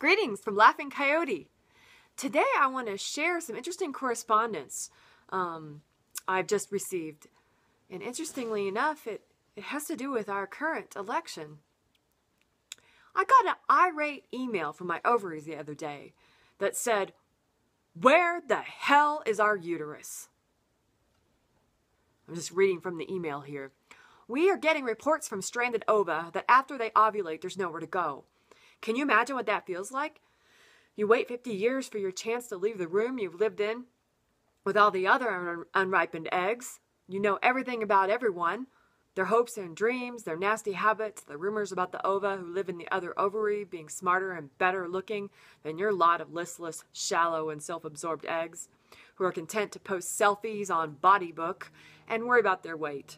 Greetings from Laughing Coyote. Today I want to share some interesting correspondence I've just received. And interestingly enough, it has to do with our current election. I got an irate email from my ovaries the other day that said, "Where the hell is our uterus?" I'm just reading from the email here. "We are getting reports from stranded ova that after they ovulate, there's nowhere to go. Can you imagine what that feels like? You wait 50 years for your chance to leave the room you've lived in with all the other unripened eggs. You know everything about everyone, their hopes and dreams, their nasty habits, the rumors about the ova who live in the other ovary being smarter and better looking than your lot of listless, shallow, and self-absorbed eggs who are content to post selfies on Bodybook and worry about their weight.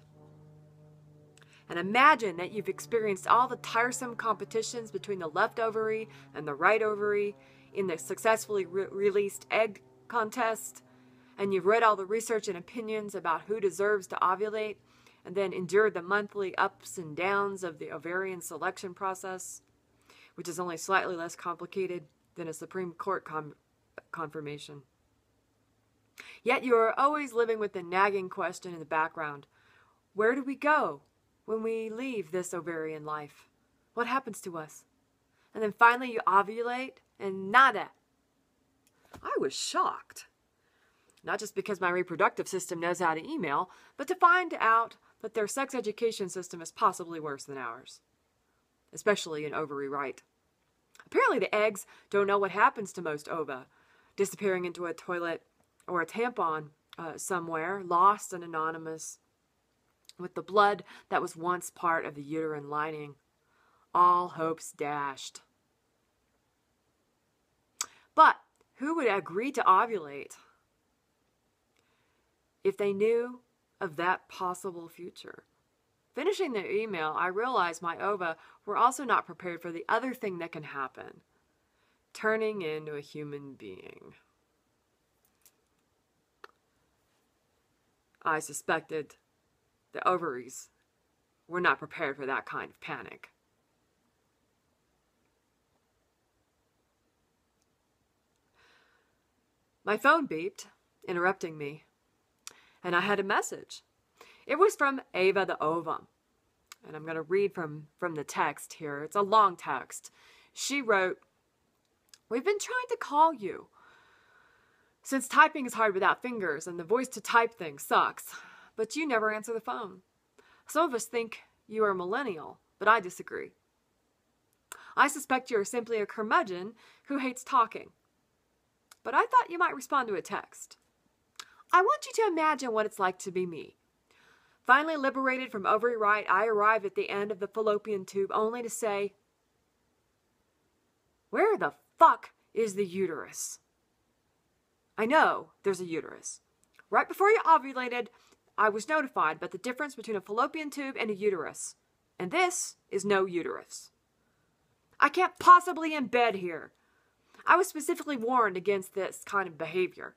And imagine that you've experienced all the tiresome competitions between the left ovary and the right ovary in the successfully released egg contest, and you've read all the research and opinions about who deserves to ovulate, and then endured the monthly ups and downs of the ovarian selection process, which is only slightly less complicated than a Supreme Court confirmation. Yet you are always living with the nagging question in the background: where do we go when we leave this ovarian life? What happens to us? And then finally you ovulate and nada. I was shocked. Not just because my reproductive system knows how to email, but to find out that their sex education system is possibly worse than ours, especially in ovary right. Apparently the eggs don't know what happens to most ova, disappearing into a toilet or a tampon somewhere, lost and anonymous, with the blood that was once part of the uterine lining. All hopes dashed. But who would agree to ovulate if they knew of that possible future? Finishing the email, I realized my ova were also not prepared for the other thing that can happen: turning into a human being. I suspected the ovaries were not prepared for that kind of panic. My phone beeped, interrupting me, and I had a message. It was from Ava the Ovum, and I'm going to read from the text here. It's a long text. She wrote, "We've been trying to call you. Since typing is hard without fingers and the voice-to-type thing sucks, but you never answer the phone. Some of us think you are a millennial, but I disagree. I suspect you are simply a curmudgeon who hates talking. But I thought you might respond to a text. I want you to imagine what it's like to be me. Finally liberated from ovary right, I arrived at the end of the fallopian tube only to say, where the fuck is the uterus? I know there's a uterus. Right before you ovulated, I was notified about the difference between a fallopian tube and a uterus. And this is no uterus. I can't possibly embed here. I was specifically warned against this kind of behavior.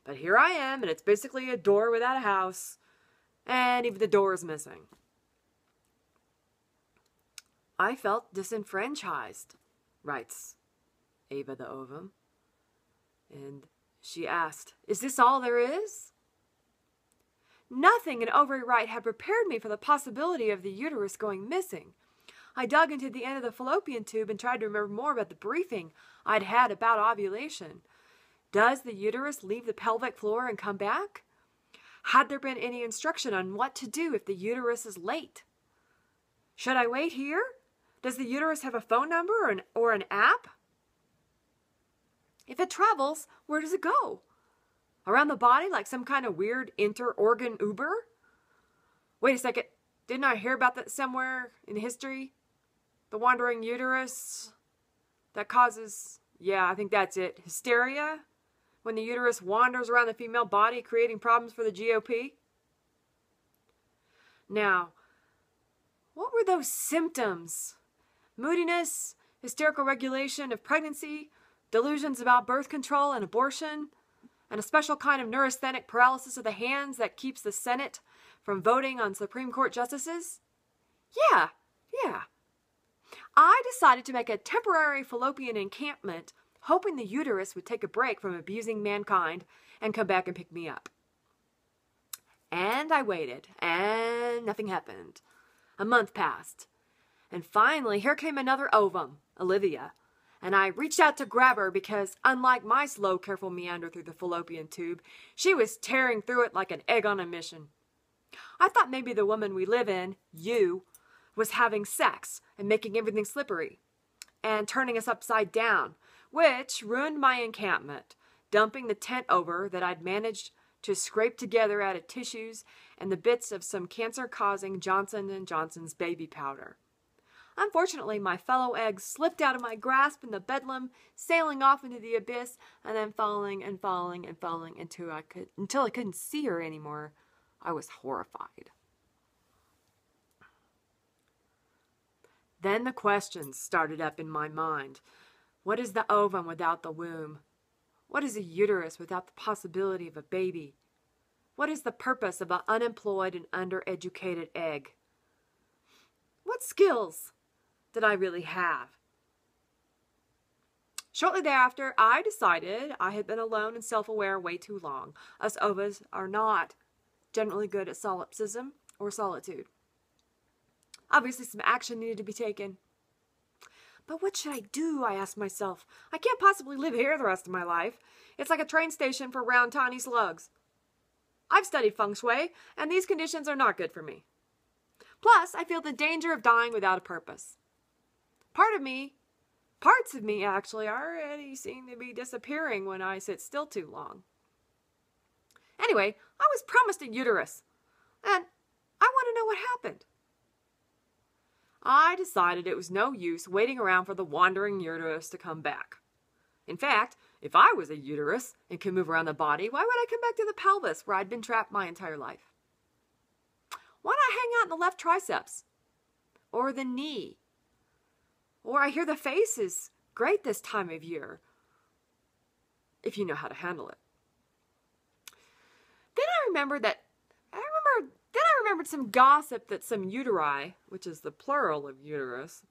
But here I am, and it's basically a door without a house, and even the door is missing. I felt disenfranchised," writes Ava the Ovum. And she asked, "Is this all there is?" Nothing in ovary right had prepared me for the possibility of the uterus going missing. I dug into the end of the fallopian tube and tried to remember more about the briefing I'd had about ovulation. Does the uterus leave the pelvic floor and come back? Had there been any instruction on what to do if the uterus is late? Should I wait here? Does the uterus have a phone number or an app? If it travels, where does it go? Around the body like some kind of weird inter-organ Uber? Wait a second, didn't I hear about that somewhere in history? The wandering uterus that causes, I think that's it, hysteria? When the uterus wanders around the female body, creating problems for the GOP? Now, what were those symptoms? Moodiness, hysterical regulation of pregnancy, delusions about birth control and abortion, and a special kind of neurasthenic paralysis of the hands that keeps the Senate from voting on Supreme Court justices? Yeah. I decided to make a temporary fallopian encampment, hoping the uterus would take a break from abusing mankind and come back and pick me up. And I waited, and nothing happened. A month passed, and finally here came another ovum, Olivia, and I reached out to grab her because, unlike my slow, careful meander through the fallopian tube, she was tearing through it like an egg on a mission. I thought maybe the woman we live in, you, was having sex and making everything slippery and turning us upside down, which ruined my encampment, dumping the tent over that I'd managed to scrape together out of tissues and the bits of some cancer-causing Johnson & Johnson's baby powder. Unfortunately, my fellow egg slipped out of my grasp in the bedlam, sailing off into the abyss, and then falling and falling and falling until I couldn't see her anymore. I was horrified. Then the questions started up in my mind. What is the ovum without the womb? What is a uterus without the possibility of a baby? What is the purpose of an unemployed and undereducated egg? What skills did I really have? Shortly thereafter, I decided I had been alone and self-aware way too long. Us ovas are not generally good at solipsism or solitude. Obviously, some action needed to be taken. But what should I do, I asked myself. I can't possibly live here the rest of my life. It's like a train station for round, tiny slugs. I've studied feng shui, and these conditions are not good for me. Plus, I feel the danger of dying without a purpose. Parts of me actually already seem to be disappearing when I sit still too long. Anyway, I was promised a uterus, and I want to know what happened. I decided it was no use waiting around for the wandering uterus to come back. In fact, if I was a uterus and could move around the body, why would I come back to the pelvis where I'd been trapped my entire life? Why not hang out in the left triceps? Or the knee? Or I hear the face is great this time of year, if you know how to handle it. Then I remembered some gossip that some uteri, which is the plural of uterus,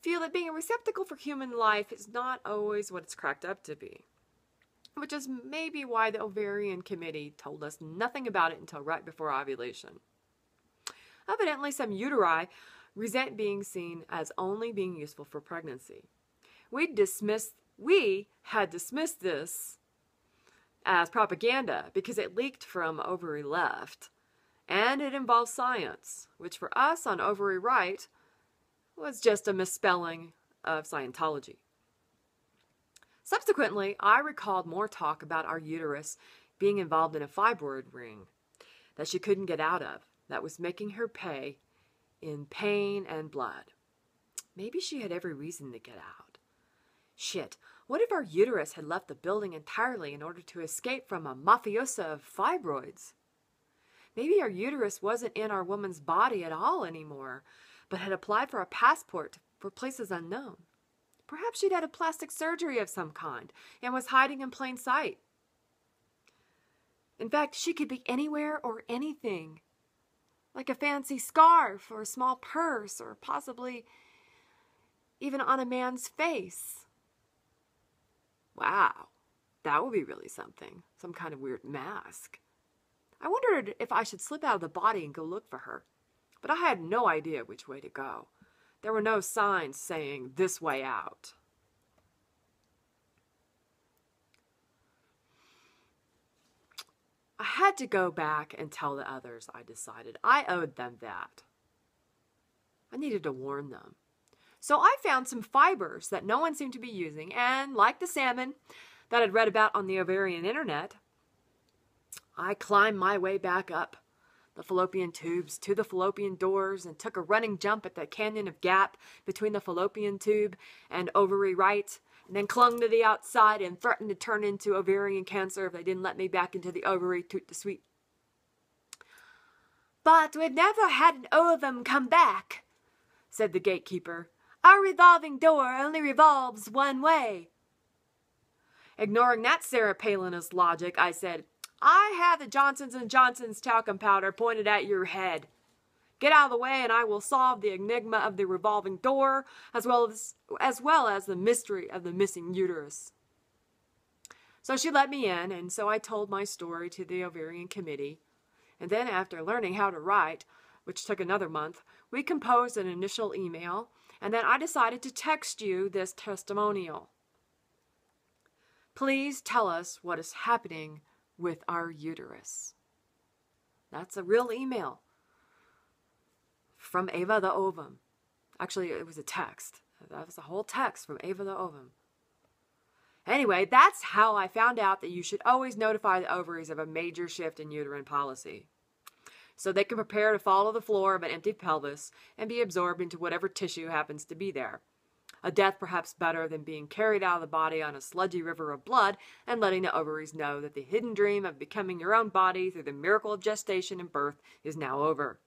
feel that being a receptacle for human life is not always what it's cracked up to be. Which is maybe why the ovarian committee told us nothing about it until right before ovulation. Evidently, some uteri resent being seen as only being useful for pregnancy. We had dismissed this as propaganda because it leaked from ovary left, and it involves science, which for us on ovary right was just a misspelling of Scientology. Subsequently, I recalled more talk about our uterus being involved in a fibroid ring that she couldn't get out of, that was making her pay in pain and blood. Maybe she had every reason to get out. Shit, what if our uterus had left the building entirely in order to escape from a mafiosa of fibroids? Maybe our uterus wasn't in our woman's body at all anymore, but had applied for a passport for places unknown. Perhaps she'd had a plastic surgery of some kind and was hiding in plain sight. In fact, she could be anywhere or anything, like a fancy scarf or a small purse or possibly even on a man's face. Wow, that would be really something, some kind of weird mask. I wondered if I should slip out of the body and go look for her, but I had no idea which way to go. There were no signs saying this way out. I had to go back and tell the others, I decided. I owed them that. I needed to warn them. So I found some fibers that no one seemed to be using, and like the salmon that I'd read about on the ovarian internet, I climbed my way back up the fallopian tubes to the fallopian doors and took a running jump at the canyon of gap between the fallopian tube and ovary right, and then clung to the outside and threatened to turn into ovarian cancer if they didn't let me back into the ovary toot the sweet. But we've never had an ovum come back, said the gatekeeper. Our revolving door only revolves one way. Ignoring that Sarah Palinist logic, I said, I have the Johnson's & Johnson's talcum powder pointed at your head. Get out of the way and I will solve the enigma of the revolving door, as well as the mystery of the missing uterus. So she let me in, and so I told my story to the ovarian committee. And then after learning how to write, which took another month, we composed an initial email, and then I decided to text you this testimonial. Please tell us what is happening with our uterus. That's a real email from Ava the Ovum. Actually, it was a text. That was a whole text from Ava the Ovum. Anyway, that's how I found out that you should always notify the ovaries of a major shift in uterine policy, so they can prepare to fall to the floor of an empty pelvis and be absorbed into whatever tissue happens to be there. A death perhaps better than being carried out of the body on a sludgy river of blood and letting the ovaries know that the hidden dream of becoming your own body through the miracle of gestation and birth is now over.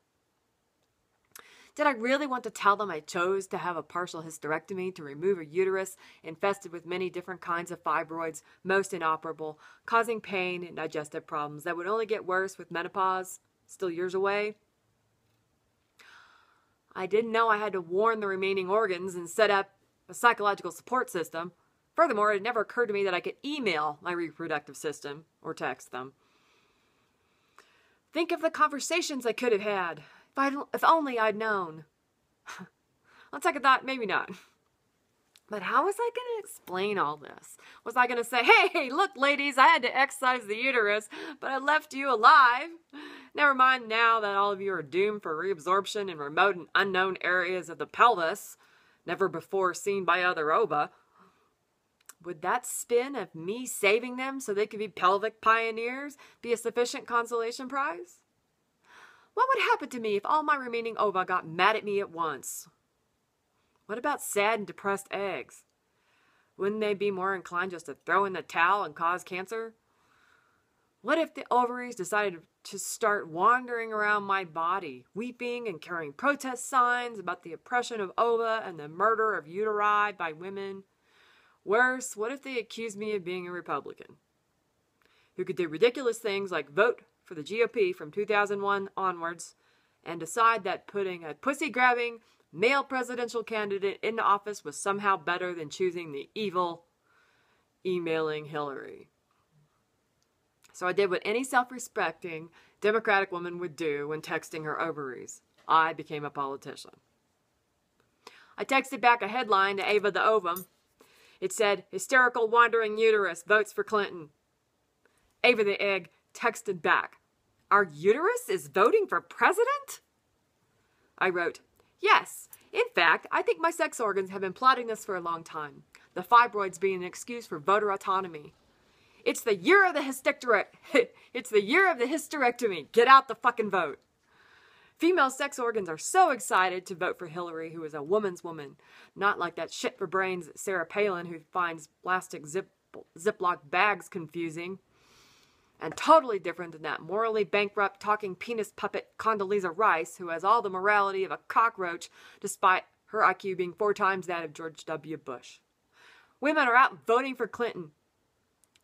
Did I really want to tell them I chose to have a partial hysterectomy to remove a uterus infested with many different kinds of fibroids, most inoperable, causing pain and digestive problems that would only get worse with menopause, still years away? I didn't know I had to warn the remaining organs and set up a psychological support system. Furthermore, it never occurred to me that I could email my reproductive system or text them. Think of the conversations I could have had. If only I'd known. On second thought, maybe not. But how was I going to explain all this? Was I going to say, hey, look, ladies, I had to excise the uterus, but I left you alive? Never mind now that all of you are doomed for reabsorption in remote and unknown areas of the pelvis, never before seen by other ova. Would that spin of me saving them so they could be pelvic pioneers be a sufficient consolation prize? What would happen to me if all my remaining ova got mad at me at once? What about sad and depressed eggs? Wouldn't they be more inclined just to throw in the towel and cause cancer? What if the ovaries decided to start wandering around my body, weeping and carrying protest signs about the oppression of ova and the murder of uteri by women? Worse, what if they accused me of being a Republican, who could do ridiculous things like vote for the GOP from 2001 onwards and decide that putting a pussy-grabbing male presidential candidate into office was somehow better than choosing the evil, emailing Hillary? So I did what any self-respecting Democratic woman would do when texting her ovaries. I became a politician. I texted back a headline to Ava the Ovum. It said, hysterical wandering uterus votes for Clinton. Ava the Egg texted back, our uterus is voting for president? I wrote, yes. In fact, I think my sex organs have been plotting this for a long time. The fibroids being an excuse for voter autonomy. It's the year of the It's the year of the hysterectomy. Get out the fucking vote. Female sex organs are so excited to vote for Hillary, who is a woman's woman. Not like that shit for brains Sarah Palin, who finds plastic Ziploc bags confusing. And totally different than that morally bankrupt talking penis puppet Condoleezza Rice, who has all the morality of a cockroach despite her IQ being 4 times that of George W. Bush. Women are out voting for Clinton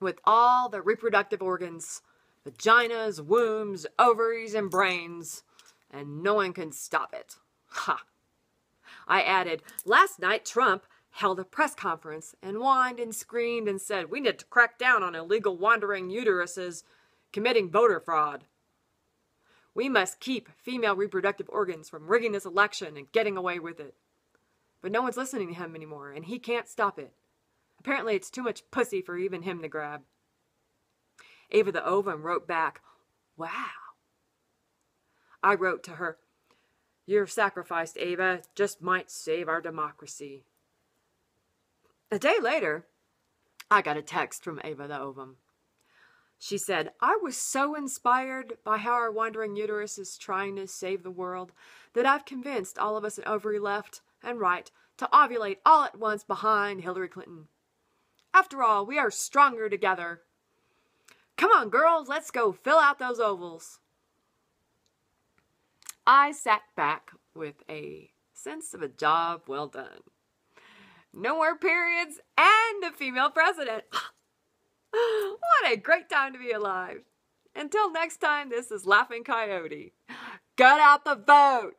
with all the reproductive organs, vaginas, wombs, ovaries, and brains, and no one can stop it. Ha! I added, last night Trump held a press conference and whined and screamed and said, we need to crack down on illegal wandering uteruses committing voter fraud. We must keep female reproductive organs from rigging this election and getting away with it. But no one's listening to him anymore, and he can't stop it. Apparently it's too much pussy for even him to grab. Ava the Ovum wrote back, wow. I wrote to her, your sacrifice, Ava, just might save our democracy. A day later, I got a text from Ava the Ovum. She said, I was so inspired by how our wandering uterus is trying to save the world that I've convinced all of us at ovary left and right to ovulate all at once behind Hillary Clinton. After all, we are stronger together. Come on, girls, let's go fill out those ovals. I sat back with a sense of a job well done. No more periods and a female president. What a great time to be alive. Until next time, this is Laughing Coyote. Get out the vote.